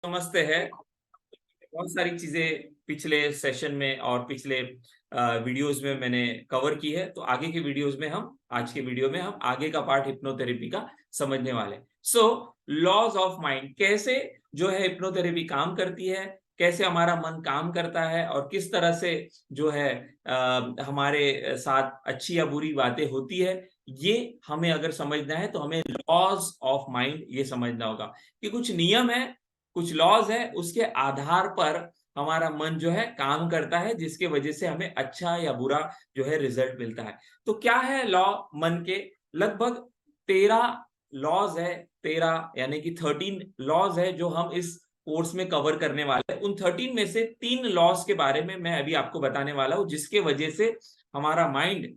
समझते हैं। बहुत सारी चीजें पिछले सेशन में और पिछले वीडियोस में मैंने कवर की है, तो आगे के वीडियोस में हम आज के वीडियो में हम आगे का पार्ट हिप्नोथेरेपी का समझने वाले। सो लॉज ऑफ माइंड, कैसे जो है हिप्नोथेरेपी काम करती है, कैसे हमारा मन काम करता है और किस तरह से जो है हमारे साथ अच्छी या बुरी बातें होती है, ये हमें अगर समझना है तो हमें लॉज ऑफ माइंड ये समझना होगा कि कुछ नियम है, कुछ लॉज है, उसके आधार पर हमारा मन जो है काम करता है, जिसके वजह से हमें अच्छा या बुरा जो है रिजल्ट मिलता है। तो क्या है लॉ मन के? लगभग 13 लॉज है, 13 यानी कि 13 लॉज है जो हम इस कोर्स में कवर करने वाले हैं। उन 13 में से 3 लॉज के बारे में मैं अभी आपको बताने वाला हूं, जिसके वजह से हमारा माइंड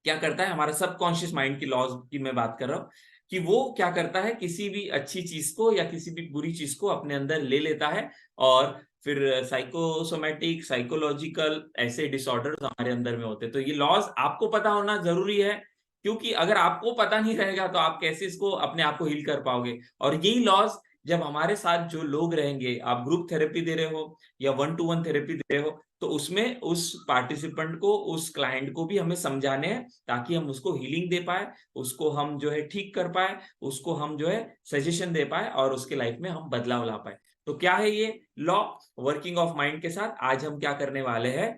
क्या करता है, हमारा सबकॉन्शियस माइंड की लॉज की मैं बात कर रहा हूं कि वो क्या करता है, किसी भी अच्छी चीज को या किसी भी बुरी चीज को अपने अंदर ले लेता है और फिर साइकोसोमेटिक, साइकोलॉजिकल ऐसे डिसऑर्डर्स हमारे अंदर में होते हैं। तो ये लॉज आपको पता होना जरूरी है, क्योंकि अगर आपको पता नहीं रहेगा तो आप कैसे इसको अपने आप को हील कर पाओगे। और यही लॉज जब हमारे साथ जो लोग रहेंगे, आप ग्रुप थेरेपी दे रहे हो या 1-to-1 थेरेपी दे रहे हो, तो उसमें उस पार्टिसिपेंट को, उस क्लाइंट को भी हमें समझाने हैं, ताकि हम उसको हीलिंग दे पाए, उसको हम जो है ठीक कर पाए, उसको हम जो है सजेशन दे पाए और उसके लाइफ में हम बदलाव ला पाए। तो क्या है ये लॉ? वर्किंग ऑफ माइंड के साथ आज हम क्या करने वाले हैं,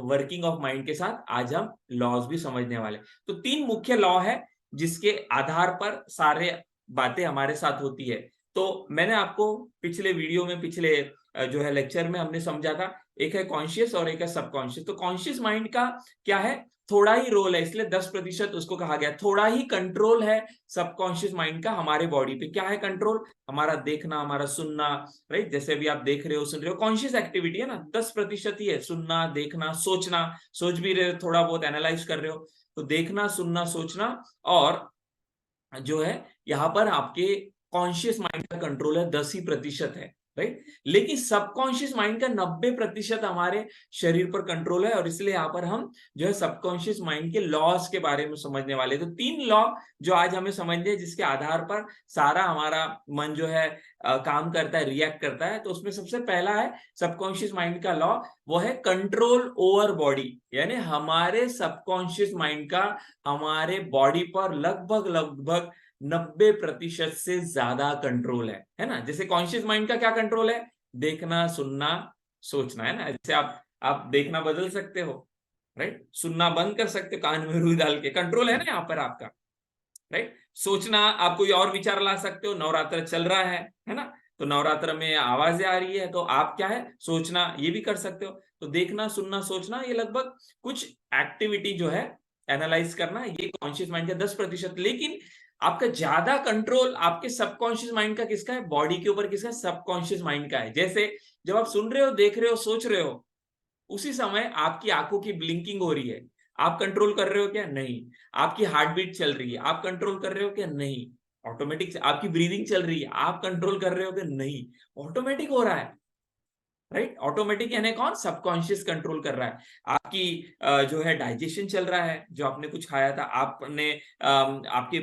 वर्किंग ऑफ माइंड के साथ आज हम लॉज भी समझने वाले। तो 3 मुख्य लॉ है जिसके आधार पर सारे बातें हमारे साथ होती है। तो मैंने आपको पिछले वीडियो में, पिछले जो है लेक्चर में हमने समझा था, एक है कॉन्शियस और एक है सबकॉन्शियस। तो कॉन्शियस माइंड का क्या है, थोड़ा ही रोल है, इसलिए 10% उसको कहा गया, थोड़ा ही कंट्रोल है सबकॉन्शियस माइंड का हमारे बॉडी पे। क्या है कंट्रोल? हमारा देखना, हमारा सुनना, राइट? जैसे अभी आप देख रहे हो, सुन रहे हो, कॉन्शियस एक्टिविटी है ना, 10% ही है। सुनना, देखना, सोचना, सोच भी रहे हो, थोड़ा बहुत एनालाइज कर रहे हो, तो देखना, सुनना, सोचना, और जो है यहाँ पर आपके कॉन्शियस माइंड का कंट्रोल है 10% है, राइट? लेकिन सबकॉन्शियस माइंड का 90% हमारे शरीर पर कंट्रोल है, और इसलिए यहाँ पर हम जो है सबकॉन्शियस माइंड के लॉस के बारे में समझने वाले। तो 3 लॉ जो आज हमें समझने हैं, जिसके आधार पर सारा हमारा मन जो है काम करता है, रिएक्ट करता है। तो उसमें सबसे पहला है सबकॉन्शियस माइंड का लॉ, वो है कंट्रोल ओवर बॉडी। यानी हमारे सबकॉन्शियस माइंड का हमारे बॉडी पर लगभग लगभग 90% से ज्यादा कंट्रोल है ना? जैसे कॉन्शियस माइंड का क्या कंट्रोल है? देखना, सुनना, सोचना, है ना? जैसे आप देखना बदल सकते हो, राइट? सुनना बंद कर सकते हो कान में रुई डाल के, कंट्रोल है ना यहाँ पर आपका, राइट? सोचना, आप कोई और विचार ला सकते हो, नवरात्र चल रहा है ना? तो नवरात्र में आवाजें आ रही है, तो आप क्या है, सोचना, ये भी कर सकते हो। तो देखना, सुनना, सोचना, ये लगभग कुछ एक्टिविटी जो है एनालाइज करना, ये कॉन्शियस माइंड का 10%। लेकिन आपका ज्यादा कंट्रोल आपके सबकॉन्शियस माइंड का किसका है? बॉडी के ऊपर किसका? सबकॉन्शियस माइंड का है। जैसे जब आप सुन रहे हो, देख रहे हो, सोच रहे हो, उसी समय आपकी आंखों की ब्लिंकिंग हो रही है, आप कंट्रोल कर रहे हो क्या? नहीं। आपकी हार्ट बीट चल रही है, आप कंट्रोल कर रहे हो क्या? नहीं। ऑटोमेटिक आपकी ब्रीदिंग चल रही है, आप कंट्रोल कर रहे हो क्या? नहीं। ऑटोमेटिक हो रहा है, राइट? ऑटोमेटिक यानी कौन? सबकॉन्शियस कंट्रोल कर रहा है। आपकी जो है डाइजेशन चल रहा है, जो आपने कुछ खाया था, आपने आपके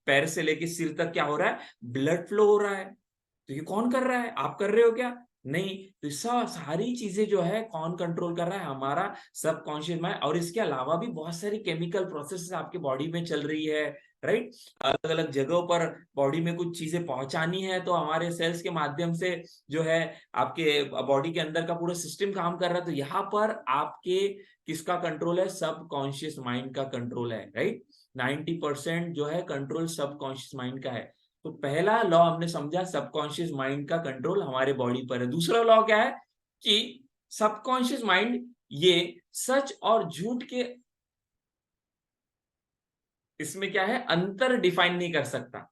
पैर से लेके सिर तक क्या हो रहा है? ब्लड फ्लो हो रहा है। तो ये कौन कर रहा है? आप कर रहे हो क्या? नहीं। तो सारी चीजें जो है कौन कंट्रोल कर रहा है? हमारा सबकॉन्शियस माइंड। और इसके अलावा भी बहुत सारी केमिकल प्रोसेस आपके बॉडी में चल रही है, राइट? अलग अलग जगहों पर बॉडी में कुछ चीजें पहुंचानी है, तो हमारे सेल्स के माध्यम से जो है आपके बॉडी के अंदर का पूरा सिस्टम काम कर रहा है। तो यहाँ पर आपके किसका कंट्रोल है? सबकॉन्शियस माइंड का कंट्रोल है, राइट? 90% जो है कंट्रोल सबकॉन्शियस माइंड का है। तो पहला लॉ हमने समझा, सबकॉन्शियस माइंड का कंट्रोल हमारे बॉडी पर है। दूसरा लॉ क्या है कि सबकॉन्शियस माइंड ये सच और झूठ के, इसमें क्या है, अंतर डिफाइन नहीं कर सकता।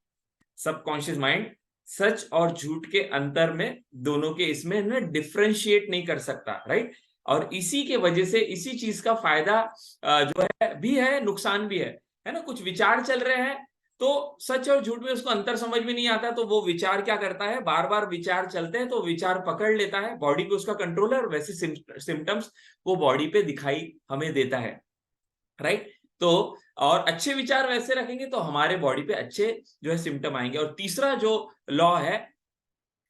सबकॉन्शियस माइंड सच और झूठ के अंतर में, दोनों के इसमें ना डिफरेंशिएट नहीं कर सकता, राइट? और इसी के वजह से इसी चीज का फायदा जो है भी है, नुकसान भी है ना? कुछ विचार चल रहे हैं, तो सच और झूठ में उसको अंतर समझ में नहीं आता, तो वो विचार क्या करता है, बार बार विचार चलते हैं, तो विचार पकड़ लेता है, बॉडी पे उसका कंट्रोल है, और वैसे सिम्टम्स वो बॉडी पे दिखाई हमें देता है, राइट? तो और अच्छे विचार वैसे रखेंगे तो हमारे बॉडी पे अच्छे जो है सिम्टम आएंगे। और तीसरा जो लॉ है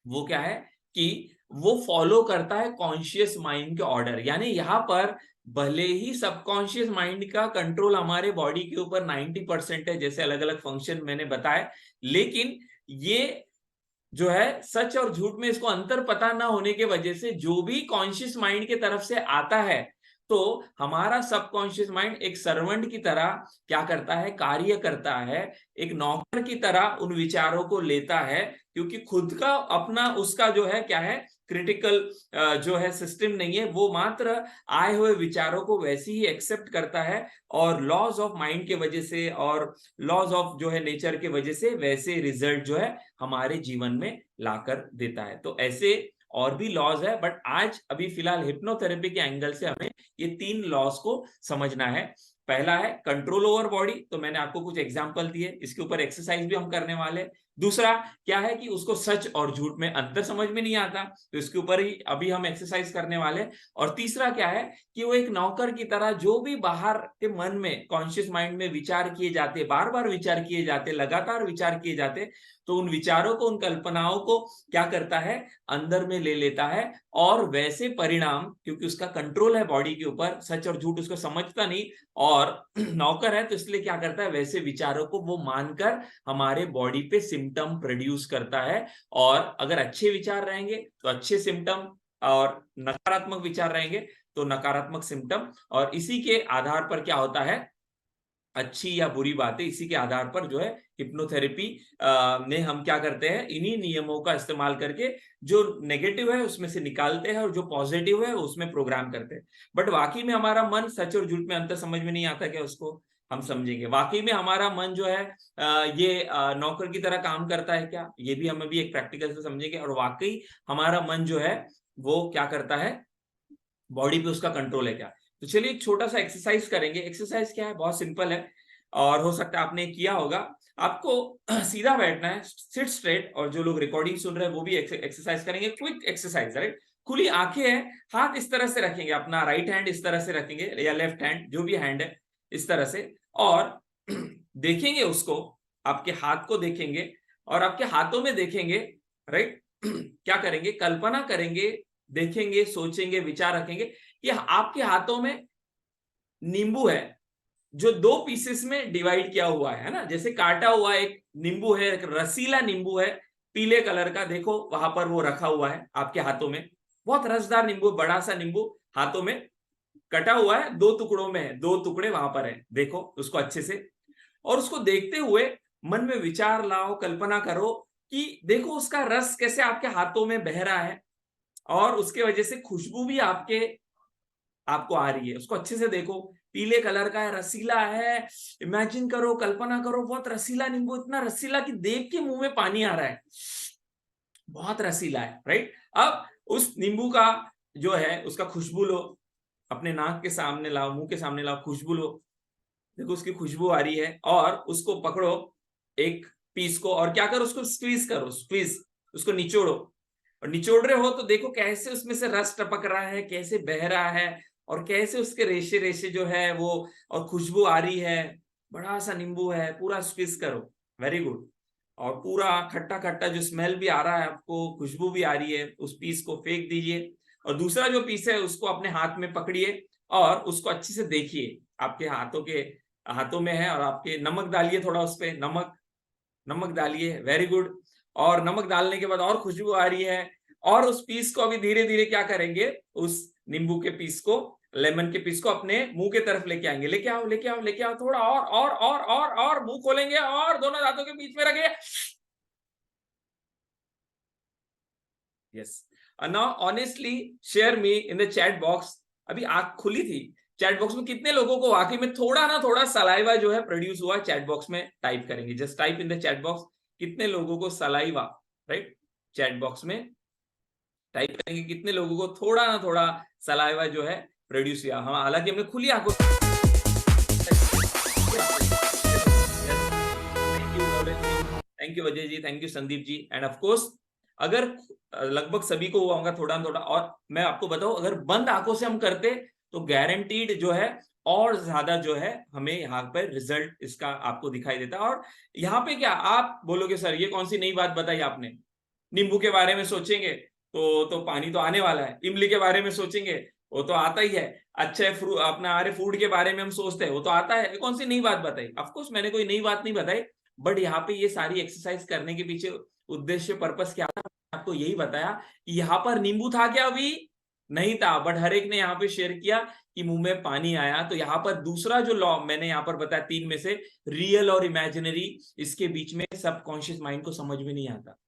वो क्या है कि वो फॉलो करता है कॉन्शियस माइंड के ऑर्डर। यानी यहाँ पर भले ही सबकॉन्शियस माइंड का कंट्रोल हमारे बॉडी के ऊपर 90% है, जैसे अलग अलग फंक्शन मैंने बताए, लेकिन ये जो है सच और झूठ में इसको अंतर पता ना होने के वजह से जो भी कॉन्शियस माइंड के तरफ से आता है, तो हमारा सबकॉन्शियस माइंड एक सर्वेंट की तरह क्या करता है, कार्य करता है, एक नौकर की तरह उन विचारों को लेता है, क्योंकि खुद का अपना उसका जो है क्या है, क्रिटिकल जो है सिस्टम नहीं है। वो मात्र आए हुए विचारों को वैसे ही एक्सेप्ट करता है और लॉज ऑफ माइंड के वजह से और लॉज ऑफ जो है नेचर के वजह से वैसे रिजल्ट जो है हमारे जीवन में लाकर देता है। तो ऐसे और भी लॉज है, बट आज अभी फिलहाल हिप्नोथेरेपी के एंगल से हमें ये 3 लॉज को समझना है। पहला है कंट्रोल ओवर बॉडी, तो मैंने आपको कुछ एग्जांपल दिए, इसके ऊपर एक्सरसाइज भी हम करने वाले। दूसरा क्या है कि उसको सच और झूठ में अंतर समझ में नहीं आता, तो इसके ऊपर ही अभी हम एक्सरसाइज करने वाले। और तीसरा क्या है कि वो एक नौकर की तरह जो भी बाहर के मन में कॉन्शियस माइंड में विचार किए जाते, बार बार विचार किए जाते, लगातार विचार किए जाते, तो उन विचारों को, उन कल्पनाओं को क्या करता है, अंदर में ले लेता है और वैसे परिणाम, क्योंकि उसका कंट्रोल है बॉडी के ऊपर, सच और झूठ उसको समझता नहीं और नौकर है, तो इसलिए क्या करता है, वैसे विचारों को वो मानकर हमारे बॉडी पे सिम्टम प्रोड्यूस करता है। और अगर अच्छे विचार रहेंगे तो अच्छे सिम्टम, और नकारात्मक विचार रहेंगे तो नकारात्मक सिम्टम। और इसी के आधार पर क्या होता है, अच्छी या बुरी बातें, इसी के आधार पर जो है हिप्नोथेरेपी में हम क्या करते हैं, इन्हीं नियमों का इस्तेमाल करके जो नेगेटिव है उसमें से निकालते हैं और जो पॉजिटिव है उसमें प्रोग्राम करते हैं। बट वाकई में हमारा मन सच और झूठ में अंतर समझ में नहीं आता क्या, उसको हम समझेंगे। वाकई में हमारा मन जो है ये नौकर की तरह काम करता है क्या, ये भी हम अभी एक प्रैक्टिकल से समझेंगे। और वाकई हमारा मन जो है वो क्या करता है, बॉडी पे उसका कंट्रोल है क्या। तो चलिए एक छोटा सा एक्सरसाइज करेंगे। एक्सरसाइज क्या है, बहुत सिंपल है और हो सकता है आपने किया होगा। आपको सीधा बैठना है, सिट स्ट्रेट, और जो लोग रिकॉर्डिंग सुन रहे हैं वो भी एक्सरसाइज करेंगे, क्विक एक्सरसाइज, राइट। खुली आंखें हैं, हाथ इस तरह से रखेंगे, अपना राइट हैंड इस तरह से रखेंगे या लेफ्ट हैंड, जो भी हैंड है इस तरह से, और देखेंगे उसको, आपके हाथ को देखेंगे और आपके हाथों में देखेंगे, राइट। क्या करेंगे, कल्पना करेंगे, देखेंगे, सोचेंगे, विचार रखेंगे कि आपके हाथों में नींबू है जो 2 पीसेस में डिवाइड किया हुआ है ना, जैसे काटा हुआ एक नींबू है, एक रसीला नींबू है, पीले कलर का, देखो वहां पर वो रखा हुआ है आपके हाथों में। बहुत रसदार नींबू, बड़ा सा नींबू हाथों में कटा हुआ है, 2 टुकड़ों में है, 2 टुकड़े वहां पर है, देखो उसको अच्छे से। और उसको देखते हुए मन में विचार लाओ, कल्पना करो कि देखो उसका रस कैसे आपके हाथों में बह रहा है और उसके वजह से खुशबू भी आपको आ रही है। उसको अच्छे से देखो, पीले कलर का है, रसीला है, इमेजिन करो, कल्पना करो, बहुत रसीला नींबू, इतना रसीला कि देख के मुंह में पानी आ रहा है, बहुत रसीला है, राइट। अब उस नींबू का जो है उसका खुशबू लो, अपने नाक के सामने लाओ, मुंह के सामने लाओ, खुशबू लो, देखो उसकी खुशबू आ रही है। और उसको पकड़ो एक पीस को, और क्या करो, उसको स्क्वीज करो, स्क्वीज, उसको निचोड़ो। और निचोड़ रहे हो तो देखो कैसे उसमें से रस टपक रहा है, कैसे बह रहा है, और कैसे उसके रेशे रेशे जो है वो, और खुशबू आ रही है, बड़ा सा नींबू है, पूरा स्क्वीज करो, वेरी गुड। और पूरा खट्टा खट्टा जो स्मेल भी आ रहा है आपको, खुशबू भी आ रही है, उस पीस को फेंक दीजिए। और दूसरा जो पीस है उसको अपने हाथ में पकड़िए और उसको अच्छे से देखिए, आपके हाथों में है, और आपके नमक डालिए थोड़ा उस पे, नमक, नमक डालिए, वेरी गुड। और नमक डालने के बाद और खुशबू आ रही है, और उस पीस को अभी धीरे धीरे क्या करेंगे, उस नींबू के पीस को, लेमन के पीस को अपने मुंह के तरफ लेके आएंगे, लेके आओ, लेके आओ, लेके आओ, थोड़ा और मुंह खोलेंगे और दोनों दांतों के बीच में रखेंगे। Yes. Now honestly share me in the chat box. अभी आंख खुली थी, चैट बॉक्स में कितने लोगों को वाकई में थोड़ा ना थोड़ा सलाइवा जो है प्रोड्यूस हुआ, चैट बॉक्स में टाइप करेंगे, just type in the chat box, कितने लोगों को सलाइवा, राइट, चैट बॉक्स में टाइप करेंगे कितने लोगों को थोड़ा ना थोड़ा सलाइवा जो है प्रोड्यूस हुआ। हम हालांकि हमने खुली आंखों, thank you Ajay ji, thank you Sandeep ji, and of course अगर लगभग सभी को हुआ होगा थोड़ा थोड़ा। और मैं आपको बताऊं, अगर बंद आंखों से हम करते तो गारंटीड जो है और ज्यादा जो है हमें यहाँ पर रिजल्ट इसका आपको दिखाई देता। और यहाँ पे क्या आप बोलोगे, सर ये कौन सी नई बात बताई आपने, नींबू के बारे में सोचेंगे तो पानी तो आने वाला है। इमली के बारे में सोचेंगे वो तो आता ही है। अच्छे अपना अरे फूड के बारे में हम सोचते हैं वो तो आता है। कौन सी नई बात बताई? ऑफकोर्स मैंने कोई नई बात नहीं बताई, बट यहाँ पे ये सारी एक्सरसाइज करने के पीछे उद्देश्य पर्पस क्या था आपको यही बताया कि यहाँ पर नींबू था क्या? अभी नहीं था, बट हर एक ने यहाँ पे शेयर किया कि मुंह में पानी आया। तो यहाँ पर दूसरा जो लॉ मैंने यहाँ पर बताया तीन में से, रियल और इमेजिनरी, इसके बीच में सबकॉन्शियस माइंड को समझ में नहीं आता।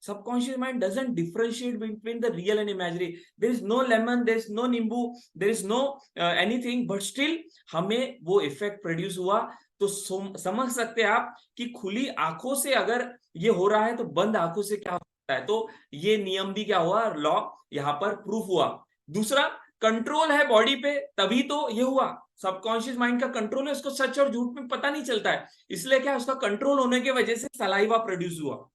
Subconscious mind doesn't differentiate between the real and imaginary. There is no lemon, there is no नींबू, there is no anything, but still हमें वो इफेक्ट प्रोड्यूस हुआ। तो समझ सकते हैं आप कि खुली आंखों से अगर ये हो रहा है तो बंद आंखों से क्या होता है। तो ये नियम भी क्या हुआ, लॉ यहाँ पर प्रूफ हुआ। दूसरा, कंट्रोल है बॉडी पे, तभी तो ये हुआ। सबकॉन्शियस माइंड का कंट्रोल है, उसको सच और झूठ में पता नहीं चलता है, इसलिए क्या उसका कंट्रोल होने की वजह से सलाइवा प्रोड्यूस हुआ,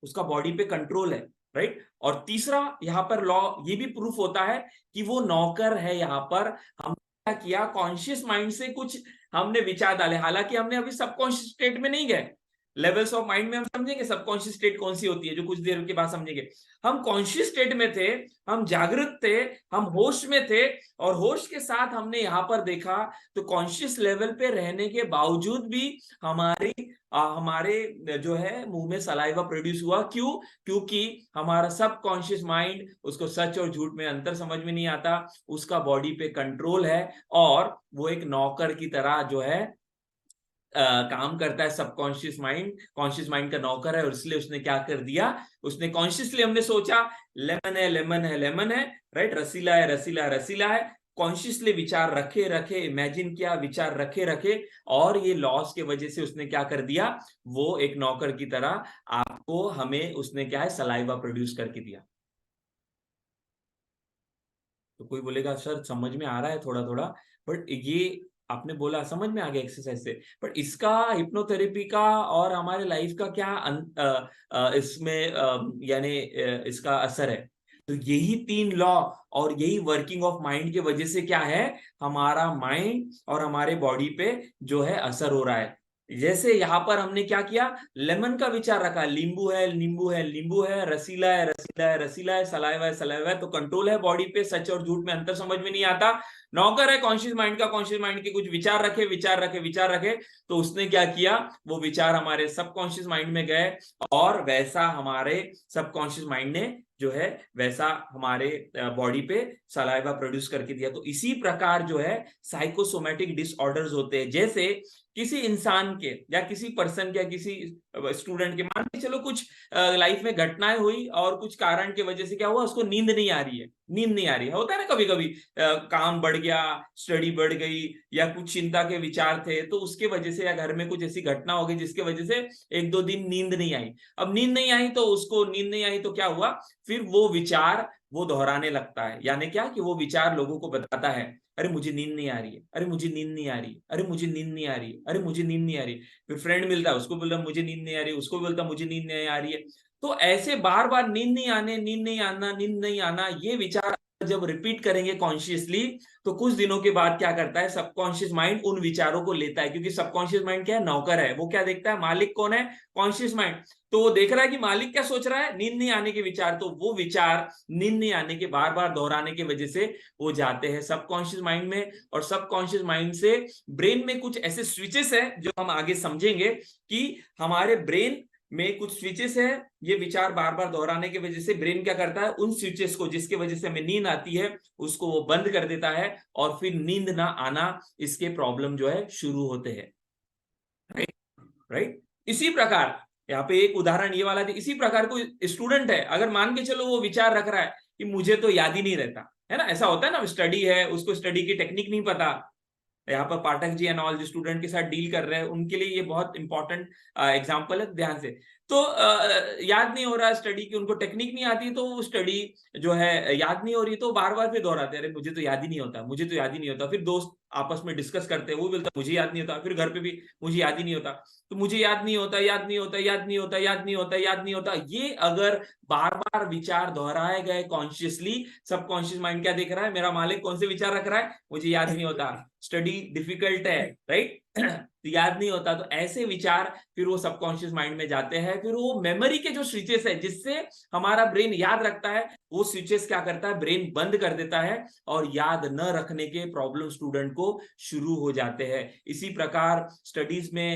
उसका बॉडी पे कंट्रोल है, राइट। और तीसरा यहाँ पर लॉ ये भी प्रूफ होता है कि वो नौकर है। यहाँ पर हम क्या किया, कॉन्शियस माइंड से कुछ हमने विचार डाले, हालांकि हमने अभी सबकॉन्शियस स्टेट में नहीं गए। लेवल्स ऑफ माइंड में हम समझेंगे सबकॉन्शियस स्टेट कौन सी होती है, जो कुछ देर के बाद समझेंगे। हम कॉन्शियस स्टेट में थे, हम जागृत थे, हम होश में थे, और होश के साथ हमने यहाँ पर देखा तो कॉन्शियस लेवल पे रहने के बावजूद भी हमारे जो है मुंह में सलाइवा प्रोड्यूस हुआ। क्यों? क्योंकि हमारा सबकॉन्शियस माइंड, उसको सच और झूठ में अंतर समझ में नहीं आता, उसका बॉडी पे कंट्रोल है, और वो एक नौकर की तरह जो है काम करता है। सबकॉन्शियस माइंड कॉन्शियस माइंड का नौकर है, और इसलिए उसने क्या कर दिया, उसने कॉन्शियसली, हमने सोचा लेमन है लेमन है लेमन है, राइट, रसीला है रसीला है रसीला है, कॉन्शियसली विचार रखे रखे, इमेजिन किया, विचार रखे रखे, और ये लॉस के वजह से उसने क्या कर दिया, वो एक नौकर की तरह आपको, हमें उसने क्या है, सलाइवा प्रोड्यूस करके दिया। तो कोई बोलेगा सर समझ में आ रहा है थोड़ा थोड़ा, बट ये आपने बोला समझ में आ गया एक्सरसाइज से, बट इसका हिप्नोथेरेपी का और हमारे लाइफ का क्या इसमें यानी इसका असर है। तो यही तीन लॉ और यही वर्किंग ऑफ माइंड की वजह से क्या है, हमारा माइंड और हमारे बॉडी पे जो है असर हो रहा है। जैसे यहाँ पर हमने क्या किया, लेमन का विचार रखा, नींबू है नींबू है नींबू है, रसीला है रसीला है रसीला है, सलाइवा है सलाइवा है, तो कंट्रोल है बॉडी पे, सच और झूठ में अंतर समझ में नहीं आता। नौकर है कॉन्शियस माइंड का, कॉन्शियस माइंड के कुछ विचार रखे विचार रखे विचार रखे, तो उसने क्या किया, वो विचार हमारे सबकॉन्शियस माइंड में गए, और वैसा हमारे सबकॉन्शियस माइंड ने जो है वैसा हमारे बॉडी पे सलाइवा प्रोड्यूस करके दिया। तो इसी प्रकार जो है साइकोसोमेटिक डिसऑर्डर्स होते हैं। जैसे किसी इंसान के या किसी पर्सन के या किसी स्टूडेंट के, मान के चलो कुछ लाइफ में घटनाएं हुई और कुछ कारण की वजह से क्या हुआ, उसको नींद नहीं आ रही है, नींद नहीं आ रही है, होता है ना कभी कभी, काम बढ़ गया, स्टडी बढ़ गई, या कुछ चिंता के विचार थे, तो उसके वजह से, या घर में कुछ ऐसी घटना हो गई जिसके वजह से एक दो दिन नींद नहीं आई। अब नींद नहीं आई तो उसको नींद नहीं आई तो क्या हुआ, फिर वो विचार वो दोहराने लगता है। यानी क्या कि वो विचार लोगों को बताता है, अरे मुझे नींद नहीं आ रही है, अरे मुझे नींद नहीं आ रही है, अरे मुझे नींद नहीं आ रही है, अरे मुझे नींद नहीं आ रही है। फिर फ्रेंड मिलता है, उसको बोलता मुझे नींद नहीं आ रही है, उसको बोलता मुझे नींद नहीं आ रही है। तो ऐसे बार बार नींद नहीं आने, नींद नहीं आना, नींद नहीं आना, ये विचार जब रिपीट करेंगे कॉन्शियसली, तो कुछ दिनों के बाद क्या करता है, सबकॉन्शियस माइंड उन विचारों को लेता है, क्योंकि सबकॉन्शियस माइंड क्या है, नौकर है। वो क्या देखता है, मालिक कौन है, कॉन्शियस माइंड। तो वो देख रहा है कि मालिक क्या सोच रहा है, नींद नहीं आने के विचार, तो वो विचार नींद नहीं आने के बार बार दोहराने की वजह से वो जाते हैं सबकॉन्शियस माइंड में, और सबकॉन्शियस माइंड से ब्रेन में कुछ ऐसे स्विचेस है जो हम आगे समझेंगे कि हमारे ब्रेन में कुछ स्विचेस है, ये विचार बार बार दोहराने की वजह से ब्रेन क्या करता है, उन स्विचेस को जिसके वजह से हमें नींद आती है उसको वो बंद कर देता है, और फिर नींद ना आना, इसके प्रॉब्लम जो है शुरू होते हैं, राइट राइट। इसी प्रकार यहाँ पे एक उदाहरण ये वाला, इसी प्रकार कोई स्टूडेंट है, अगर मान के चलो वो विचार रख रहा है कि मुझे तो याद ही नहीं रहता है ना, ऐसा होता है ना, स्टडी है, उसको स्टडी की टेक्निक नहीं पता। यहाँ पर पाठक जी एंड ऑल जो स्टूडेंट के साथ डील कर रहे हैं उनके लिए ये बहुत इंपॉर्टेंट एग्जांपल है, ध्यान से। तो याद नहीं हो रहा स्टडी की, उनको टेक्निक नहीं आती, तो वो स्टडी जो है याद नहीं हो रही, तो बार बार फिर दोहराते हैं, अरे मुझे तो याद ही नहीं होता, मुझे तो याद ही नहीं होता। फिर दोस्त आपस में डिस्कस करते हैं, वो बोलता मुझे याद नहीं होता, फिर घर पे भी मुझे याद ही नहीं होता, तो मुझे याद नहीं होता, याद नहीं होता, याद नहीं होता, याद नहीं होता, याद नहीं होता। ये अगर बार बार विचार दोहराए गए कॉन्शियसली, सबकॉन्शियस माइंड क्या देख रहा है, मेरा मालिक कौन से विचार रख रहा है, मुझे याद नहीं होता, स्टडी डिफिकल्ट है, राइट, तो याद नहीं होता। तो ऐसे विचार फिर वो सबकॉन्शियस माइंड में जाते हैं, फिर वो मेमोरी के जो स्विचेस है जिससे हमारा ब्रेन याद रखता है, वो स्विचेस क्या करता है, ब्रेन बंद कर देता है और याद न रखने के प्रॉब्लम स्टूडेंट को शुरू हो जाते हैं। इसी प्रकार स्टडीज में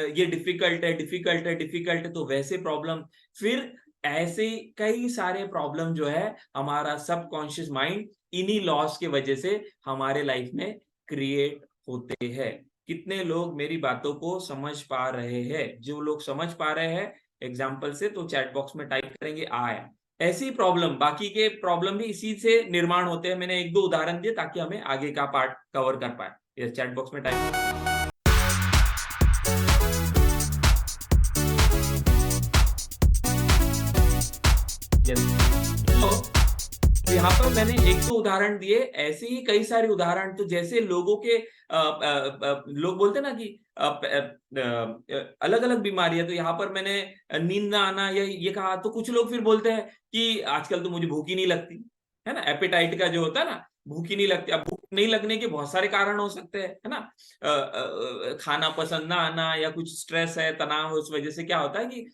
ये डिफिकल्ट है, डिफिकल्ट है, डिफिकल्ट है, तो वैसे प्रॉब्लम, फिर ऐसे कई सारे प्रॉब्लम जो है हमारा सबकॉन्शियस माइंड इन्हीं लॉस के वजह से हमारे लाइफ में क्रिएट होते हैं। कितने लोग मेरी बातों को समझ पा रहे हैं? जो लोग समझ पा रहे हैं एग्जाम्पल से, तो चैट बॉक्स में टाइप करेंगे आए। ऐसी प्रॉब्लम, बाकी के प्रॉब्लम भी इसी से निर्माण होते हैं। मैंने एक दो उदाहरण दिए ताकि हमें आगे का पार्ट कवर कर पाए। ये चैट बॉक्स में टाइप तो यहाँ पर मैंने एक दो उदाहरण दिए, ऐसे ही कई सारे उदाहरण। तो जैसे लोगों के लोग बोलते ना कि अलग अलग बीमारियां, तो यहाँ पर मैंने नींद ना आना या ये कहा, तो कुछ लोग फिर बोलते हैं कि आजकल तो मुझे भूख ही नहीं लगती, है ना, एपेटाइट का जो होता है ना, भूख ही नहीं लगती। अब भूख नहीं लगने के बहुत सारे कारण हो सकते हैं, है ना, खाना पसंद ना आना या कुछ स्ट्रेस है, तनाव, उस वजह से क्या होता है कि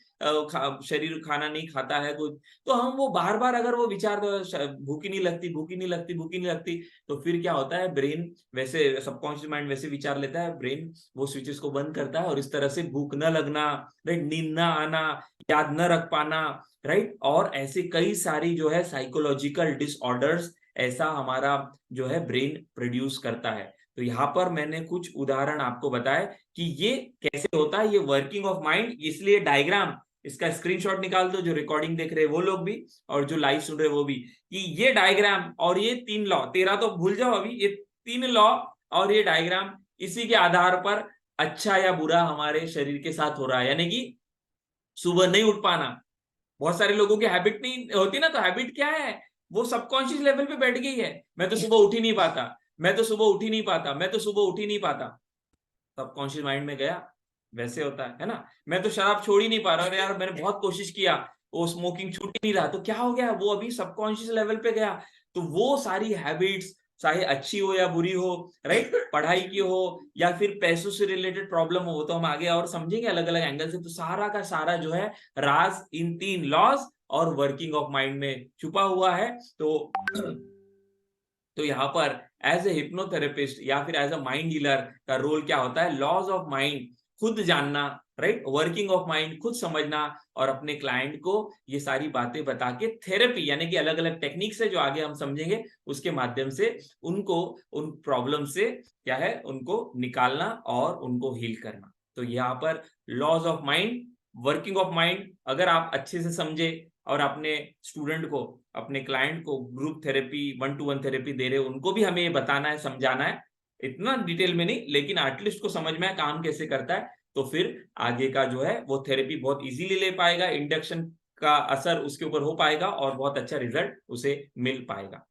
शरीर खाना नहीं खाता है कुछ, तो हम वो बार बार अगर वो विचार भूख ही नहीं लगती, भूख ही नहीं लगती, भूख ही नहीं लगती, तो फिर क्या होता है, ब्रेन वैसे, सबकॉन्शियस माइंड वैसे विचार लेता है, ब्रेन वो स्विचेस को बंद करता है और इस तरह से भूख न लगना, राइट, नींद ना आना, याद न रख पाना, राइट, और ऐसे कई सारी जो है साइकोलॉजिकल डिसऑर्डर्स ऐसा हमारा जो है ब्रेन प्रोड्यूस करता है। तो यहाँ पर मैंने कुछ उदाहरण आपको बताए कि ये कैसे होता है, ये वर्किंग ऑफ माइंड। इसलिए डायग्राम, इसका स्क्रीनशॉट निकाल दो, जो रिकॉर्डिंग देख रहे हैं वो लोग भी और जो लाइव सुन रहे हैं वो भी, कि ये डायग्राम और ये 3 लॉ, 13 तो भूल जाओ अभी, ये 3 लॉ और ये डायग्राम, इसी के आधार पर अच्छा या बुरा हमारे शरीर के साथ हो रहा है। यानी कि सुबह नहीं उठ पाना, बहुत सारे लोगों की हैबिट नहीं होती ना, तो हैबिट क्या है, वो सबकॉन्शियस लेवल पे बैठ गई है, मैं तो सुबह उठ ही नहीं पाता, मैं तो सुबह उठ ही नहीं पाता, मैं तो सुबह उठ ही नहीं पाता, सबकॉन्शियस माइंड में गया, वैसे होता है ना। मैं तो शराब छोड़ ही नहीं पा रहा, यार मैंने बहुत कोशिश किया, वो स्मोकिंग छूट ही नहीं रहा, तो क्या हो गया, वो अभी सबकॉन्शियस लेवल पे गया। तो वो सारी हैबिट्स, चाहे अच्छी हो या बुरी हो, राइट, पढ़ाई की हो या फिर पैसों से रिलेटेड प्रॉब्लम हो, तो हम आगे और समझेंगे अलग अलग एंगल से। तो सारा का सारा जो है राज इन 3 लॉज और वर्किंग ऑफ माइंड में छुपा हुआ है। तो यहाँ पर एज ए हिप्नोथेरेपिस्ट या फिर एज अ माइंड हीलर का रोल क्या होता है, लॉज ऑफ माइंड खुद जानना, राइट, वर्किंग ऑफ माइंड खुद समझना और अपने क्लाइंट को ये सारी बातें बता के थेरेपी, यानी कि अलग अलग टेक्निक्स है जो आगे हम समझेंगे, उसके माध्यम से उनको उन प्रॉब्लम से क्या है, उनको निकालना और उनको हील करना। तो यहाँ पर laws of mind, working of mind अगर आप अच्छे से समझे और अपने स्टूडेंट को, अपने क्लाइंट को ग्रुप थेरेपी, 1-to-1 थेरेपी दे रहे हो, उनको भी हमें ये बताना है, समझाना है, इतना डिटेल में नहीं, लेकिन एटलीस्ट को समझ में काम कैसे करता है, तो फिर आगे का जो है वो थेरेपी बहुत इजीली ले पाएगा, इंडक्शन का असर उसके ऊपर हो पाएगा और बहुत अच्छा रिजल्ट उसे मिल पाएगा,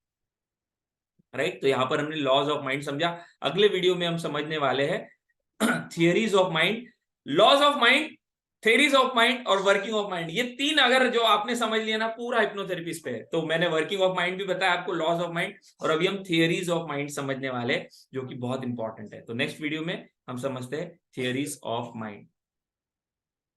राइट। तो यहाँ पर हमने लॉज ऑफ माइंड समझा। अगले वीडियो में हम समझने वाले हैं theories of mind, laws of mind, theories of mind और वर्किंग ऑफ माइंड। ये 3 अगर जो आपने समझ लिया ना, पूरा हिप्नोथेरेपी पे है। तो मैंने वर्किंग ऑफ माइंड भी बताया आपको, लॉज ऑफ माइंड, और अभी हम थियरीज ऑफ माइंड समझने वाले हैं जो कि बहुत इंपॉर्टेंट है। तो नेक्स्ट वीडियो में हम समझते हैं थियरीज ऑफ माइंड।